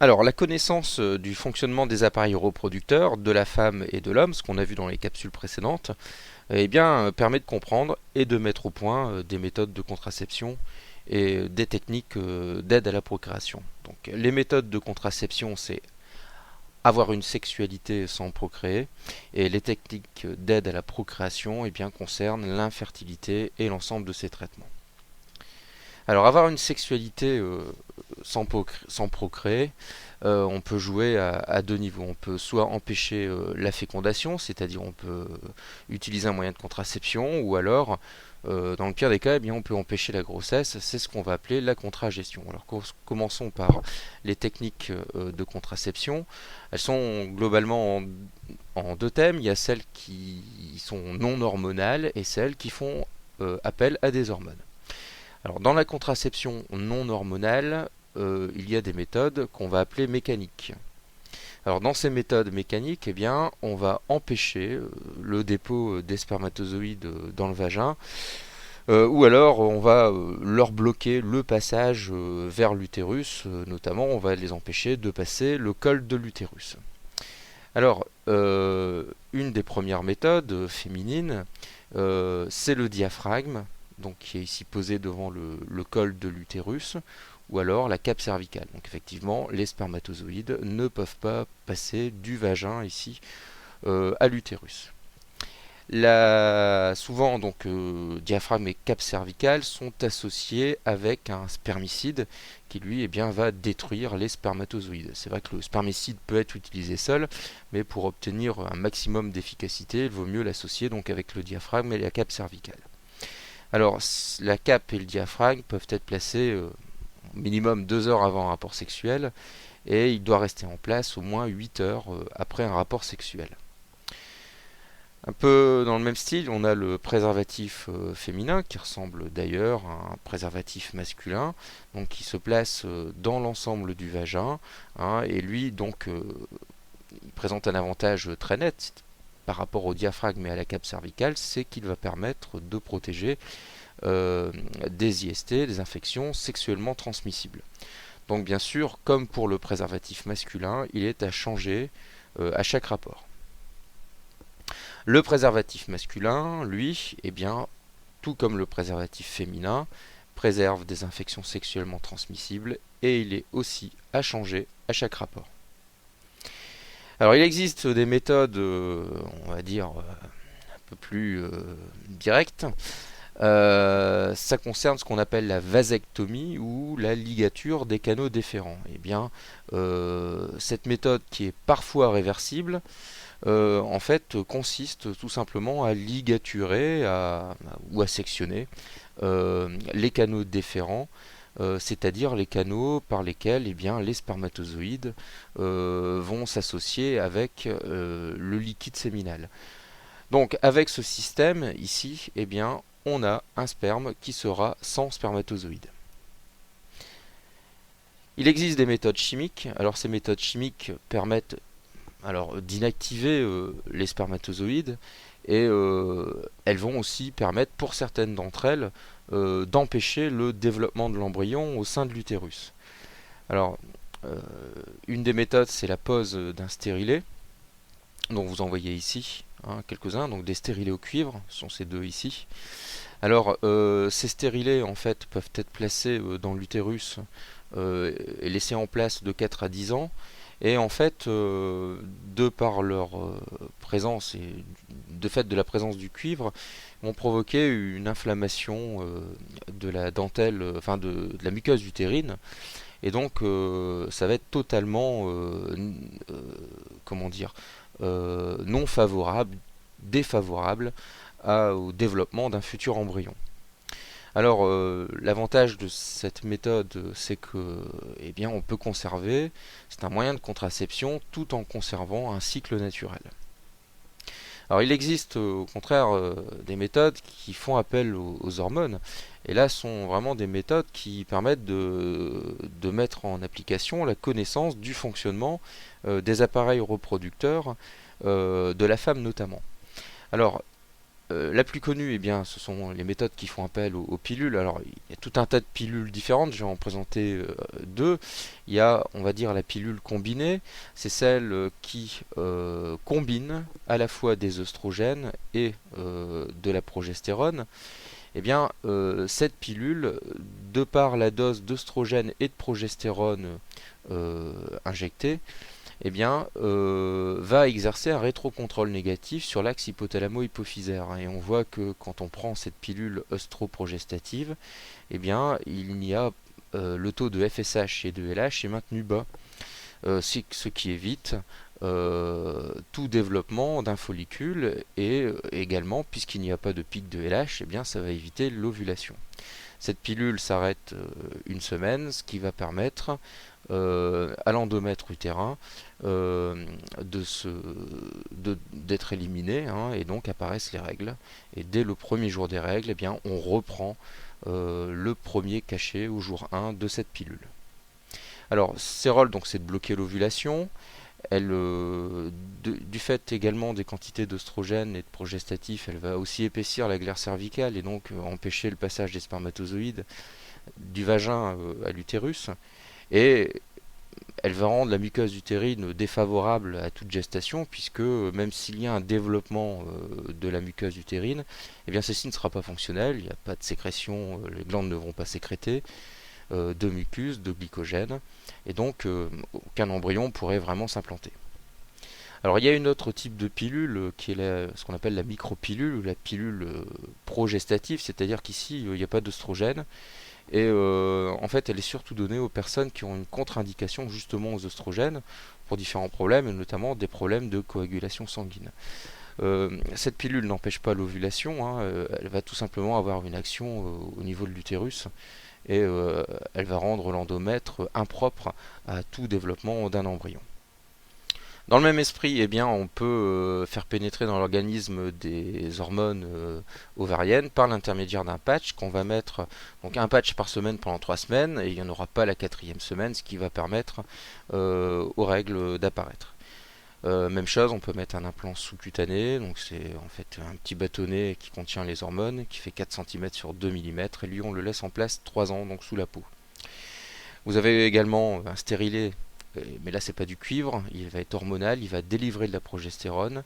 Alors, la connaissance du fonctionnement des appareils reproducteurs de la femme et de l'homme, ce qu'on a vu dans les capsules précédentes, eh bien, permet de comprendre et de mettre au point des méthodes de contraception et des techniques d'aide à la procréation. Donc, les méthodes de contraception, c'est avoir une sexualité sans procréer, et les techniques d'aide à la procréation eh bien, concernent l'infertilité et l'ensemble de ces traitements. Alors, avoir une sexualité sans procréer, on peut jouer à deux niveaux. On peut soit empêcher la fécondation, c'est-à-dire on peut utiliser un moyen de contraception, ou alors, dans le pire des cas, eh bien, on peut empêcher la grossesse. C'est ce qu'on va appeler la contragestion. Alors commençons par les techniques de contraception. Elles sont globalement en deux thèmes. Il y a celles qui sont non hormonales et celles qui font appel à des hormones. Alors, dans la contraception non hormonale, il y a des méthodes qu'on va appeler mécaniques. Alors, dans ces méthodes mécaniques, eh bien, on va empêcher le dépôt des spermatozoïdes dans le vagin, ou alors on va leur bloquer le passage vers l'utérus, notamment on va les empêcher de passer le col de l'utérus. Alors, une des premières méthodes féminines, c'est le diaphragme, donc qui est ici posé devant le col de l'utérus, ou alors la cape cervicale. Donc effectivement, les spermatozoïdes ne peuvent pas passer du vagin ici à l'utérus. Souvent, donc, diaphragme et cape cervicale sont associés avec un spermicide qui, lui, eh bien, va détruire les spermatozoïdes. C'est vrai que le spermicide peut être utilisé seul, mais pour obtenir un maximum d'efficacité, il vaut mieux l'associer donc avec le diaphragme et la cape cervicale. Alors, la cape et le diaphragme peuvent être placés minimum 2 heures avant un rapport sexuel, et il doit rester en place au moins 8 heures après un rapport sexuel. Un peu dans le même style, on a le préservatif féminin qui ressemble d'ailleurs à un préservatif masculin, donc qui se place dans l'ensemble du vagin, hein, et lui donc il présente un avantage très net par rapport au diaphragme et à la cape cervicale, c'est qu'il va permettre de protéger des IST, des infections sexuellement transmissibles. Donc bien sûr, comme pour le préservatif masculin, il est à changer à chaque rapport. Le préservatif masculin, lui, eh bien, tout comme le préservatif féminin, préserve des infections sexuellement transmissibles et il est aussi à changer à chaque rapport. Alors il existe des méthodes, on va dire, un peu plus directes. Ça concerne ce qu'on appelle la vasectomie ou la ligature des canaux déférents. Eh bien, cette méthode qui est parfois réversible, en fait, consiste tout simplement à ligaturer ou à sectionner les canaux déférents, c'est-à-dire les canaux par lesquels eh bien, les spermatozoïdes vont s'associer avec le liquide séminal. Donc avec ce système ici, eh bien, on a un sperme qui sera sans spermatozoïdes. Il existe des méthodes chimiques. Alors ces méthodes chimiques permettent d'inactiver les spermatozoïdes, et elles vont aussi permettre pour certaines d'entre elles d'empêcher le développement de l'embryon au sein de l'utérus. Alors euh, une des méthodes, c'est la pose d'un stérilet, dont vous en voyez ici hein, quelques-uns, donc des stérilets au cuivre, ce sont ces deux ici. Alors ces stérilets en fait peuvent être placés dans l'utérus et laissés en place de 4 à 10 ans. Et en fait, de par leur présence et de fait de la présence du cuivre, vont provoquer une inflammation de la dentelle, enfin de la muqueuse utérine. Et donc, ça va être totalement, comment dire, non favorable, défavorable au développement d'un futur embryon. Alors, l'avantage de cette méthode, c'est que, eh bien, on peut conserver, c'est un moyen de contraception tout en conservant un cycle naturel. Alors, il existe au contraire des méthodes qui font appel aux hormones, et là, sont vraiment des méthodes qui permettent de mettre en application la connaissance du fonctionnement des appareils reproducteurs de la femme notamment. Alors, la plus connue, ce sont les méthodes qui font appel aux pilules. Alors, il y a tout un tas de pilules différentes, je vais en présenter deux. Il y a, on va dire, la pilule combinée, c'est celle qui combine à la fois des œstrogènes et de la progestérone. Cette pilule, de par la dose d'œstrogène et de progestérone injectée, va exercer un rétrocontrôle négatif sur l'axe hypothalamo-hypophysaire. Et on voit que quand on prend cette pilule œstroprogestative, il n'y a le taux de FSH et de LH est maintenu bas, ce qui évite tout développement d'un follicule et également, puisqu'il n'y a pas de pic de LH, ça va éviter l'ovulation. Cette pilule s'arrête une semaine, ce qui va permettre à l'endomètre utérin d'être éliminé, et donc apparaissent les règles. Et dès le premier jour des règles, on reprend le premier cachet au jour 1 de cette pilule. Alors, ses rôles, c'est de bloquer l'ovulation. Du fait également des quantités d'œstrogènes et de progestatifs, elle va aussi épaissir la glaire cervicale et donc empêcher le passage des spermatozoïdes du vagin à l'utérus. Et elle va rendre la muqueuse utérine défavorable à toute gestation, puisque même s'il y a un développement de la muqueuse utérine, ceci ne sera pas fonctionnel, il n'y a pas de sécrétion, les glandes ne vont pas sécréter de mucus, de glycogène, et donc aucun embryon pourrait vraiment s'implanter. Alors il y a une autre type de pilule qui est ce qu'on appelle la micropilule ou la pilule progestative, c'est-à-dire qu'ici il n'y a pas d'œstrogène et en fait elle est surtout donnée aux personnes qui ont une contre-indication justement aux œstrogènes pour différents problèmes, et notamment des problèmes de coagulation sanguine. Cette pilule n'empêche pas l'ovulation, elle va tout simplement avoir une action au niveau de l'utérus et elle va rendre l'endomètre impropre à tout développement d'un embryon. Dans le même esprit, on peut faire pénétrer dans l'organisme des hormones ovariennes par l'intermédiaire d'un patch qu'on va mettre, donc un patch par semaine pendant 3 semaines, et il n'y en aura pas la 4e semaine, ce qui va permettre aux règles d'apparaître. Même chose, on peut mettre un implant sous-cutané, donc c'est en fait un petit bâtonnet qui contient les hormones, qui fait 4 cm sur 2 mm, et lui on le laisse en place 3 ans, donc sous la peau. Vous avez également un stérilet, mais là c'est pas du cuivre, il va être hormonal, il va délivrer de la progestérone,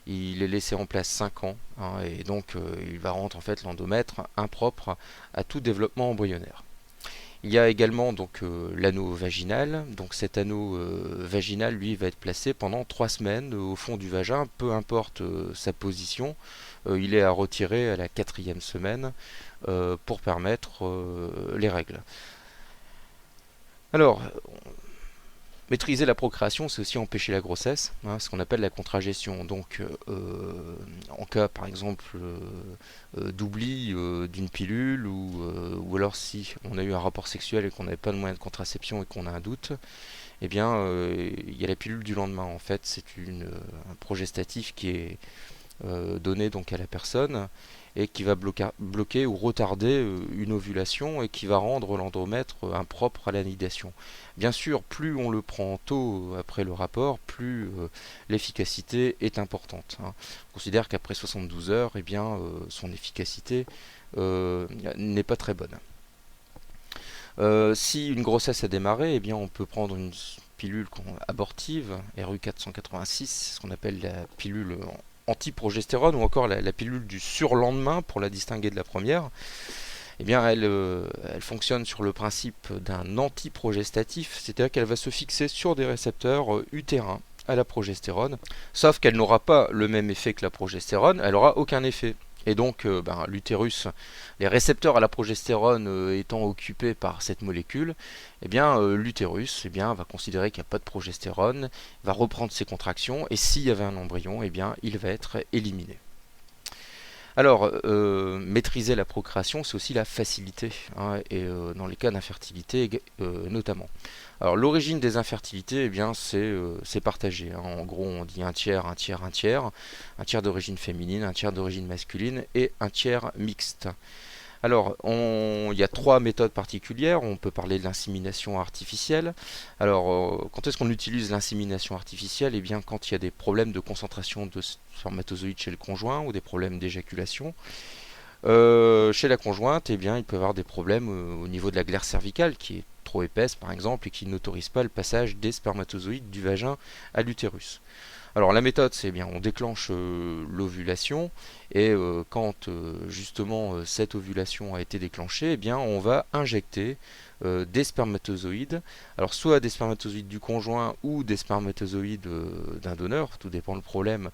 il est laissé en place 5 ans, et donc il va rendre en fait l'endomètre impropre à tout développement embryonnaire. Il y a également l'anneau vaginal. Donc cet anneau vaginal, lui, va être placé pendant 3 semaines au fond du vagin, peu importe sa position. Il est à retirer à la 4e semaine pour permettre les règles. Alors, maîtriser la procréation, c'est aussi empêcher la grossesse, ce qu'on appelle la contragestion. Donc, en cas, par exemple, d'oubli d'une pilule, ou alors si on a eu un rapport sexuel et qu'on n'avait pas de moyen de contraception et qu'on a un doute, il y a la pilule du lendemain. En fait, c'est un progestatif qui est donné donc à la personne et qui va bloquer ou retarder une ovulation et qui va rendre l'endomètre impropre à l'anidation. Bien sûr, plus on le prend tôt après le rapport, plus l'efficacité est importante. On considère qu'après 72 heures, son efficacité n'est pas très bonne. Si une grossesse a démarré, on peut prendre une pilule abortive, RU486, ce qu'on appelle la pilule antiprogestérone, ou encore la pilule du surlendemain pour la distinguer de la première. Elle fonctionne sur le principe d'un antiprogestatif, c'est-à-dire qu'elle va se fixer sur des récepteurs utérins à la progestérone, sauf qu'elle n'aura pas le même effet que la progestérone, elle n'aura aucun effet. Et donc l'utérus, les récepteurs à la progestérone étant occupés par cette molécule, l'utérus va considérer qu'il n'y a pas de progestérone, va reprendre ses contractions, et s'il y avait un embryon, il va être éliminé. Alors, maîtriser la procréation, c'est aussi la facilité, et dans les cas d'infertilité notamment. Alors, l'origine des infertilités, c'est partagé. En gros, on dit un tiers, un tiers, un tiers d'origine féminine, un tiers d'origine masculine et un tiers mixte. Alors, il y a trois méthodes particulières. On peut parler de l'insémination artificielle. Alors, quand est-ce qu'on utilise l'insémination artificielle? Eh bien, quand il y a des problèmes de concentration de spermatozoïdes chez le conjoint ou des problèmes d'éjaculation. Chez la conjointe, eh bien, il peut y avoir des problèmes au niveau de la glaire cervicale qui est trop épaisse, par exemple, et qui n'autorise pas le passage des spermatozoïdes du vagin à l'utérus. Alors la méthode, c'est bien, on déclenche l'ovulation et quand justement cette ovulation a été déclenchée, eh bien on va injecter des spermatozoïdes. Alors soit des spermatozoïdes du conjoint ou des spermatozoïdes d'un donneur, tout dépend le problème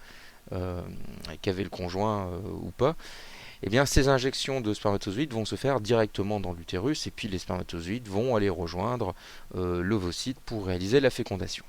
qu'avait le conjoint ou pas. Eh bien ces injections de spermatozoïdes vont se faire directement dans l'utérus et puis les spermatozoïdes vont aller rejoindre l'ovocyte pour réaliser la fécondation.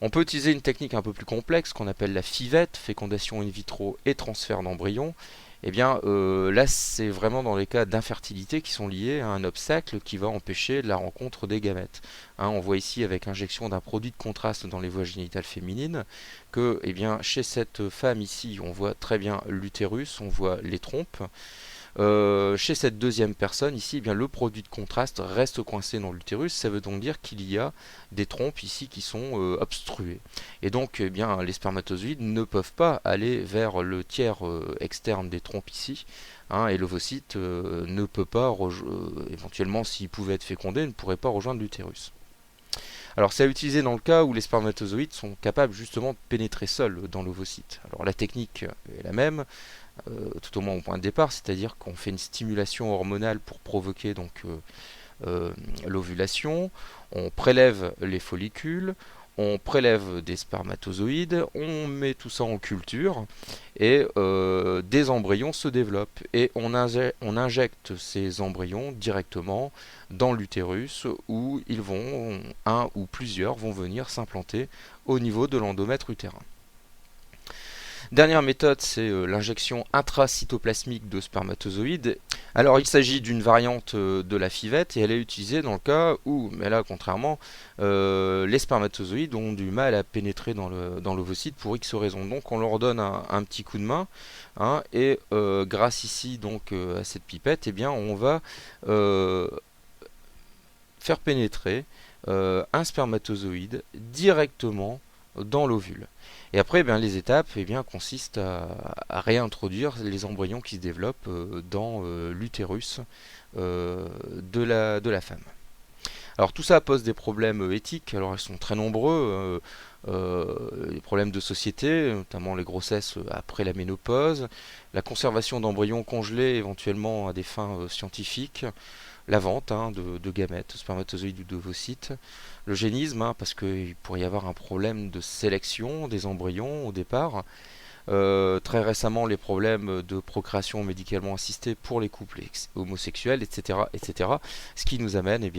On peut utiliser une technique un peu plus complexe qu'on appelle la FIVET, fécondation in vitro et transfert d'embryon. Eh bien là c'est vraiment dans les cas d'infertilité qui sont liés à un obstacle qui va empêcher la rencontre des gamètes. On voit ici avec injection d'un produit de contraste dans les voies génitales féminines que bien, chez cette femme ici on voit très bien l'utérus, on voit les trompes. Chez cette deuxième personne ici, eh bien, le produit de contraste reste coincé dans l'utérus. Ça veut donc dire qu'il y a des trompes ici qui sont obstruées. Et donc eh bien, les spermatozoïdes ne peuvent pas aller vers le tiers externe des trompes ici. Et l'ovocyte ne peut pas, éventuellement s'il pouvait être fécondé, ne pourrait pas rejoindre l'utérus. Alors c'est à utiliser dans le cas où les spermatozoïdes sont capables justement de pénétrer seuls dans l'ovocyte. Alors la technique est la même, tout au moins au point de départ, c'est-à-dire qu'on fait une stimulation hormonale pour provoquer donc l'ovulation, on prélève les follicules, on prélève des spermatozoïdes, on met tout ça en culture et des embryons se développent et on injecte ces embryons directement dans l'utérus où un ou plusieurs vont venir s'implanter au niveau de l'endomètre utérin. Dernière méthode, c'est l'injection intracytoplasmique de spermatozoïdes. Alors il s'agit d'une variante de la FIVET et elle est utilisée dans le cas où, mais là contrairement, les spermatozoïdes ont du mal à pénétrer dans l'ovocyte pour X raisons. Donc on leur donne un petit coup de main et grâce ici donc à cette pipette, eh bien, on va faire pénétrer un spermatozoïde directement dans l'ovule. Et après, les étapes consistent à réintroduire les embryons qui se développent dans l'utérus de la femme. Alors tout ça pose des problèmes éthiques, alors ils sont très nombreux, les problèmes de société, notamment les grossesses après la ménopause, la conservation d'embryons congelés éventuellement à des fins scientifiques, la vente de gamètes, spermatozoïdes ou d'ovocytes, l'eugénisme, parce qu'il pourrait y avoir un problème de sélection des embryons au départ, très récemment les problèmes de procréation médicalement assistée pour les couples homosexuels, etc., etc. Ce qui nous amène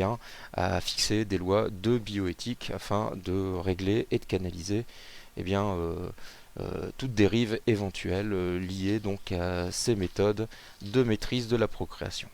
à fixer des lois de bioéthique afin de régler et de canaliser toute dérive éventuelle liée donc à ces méthodes de maîtrise de la procréation.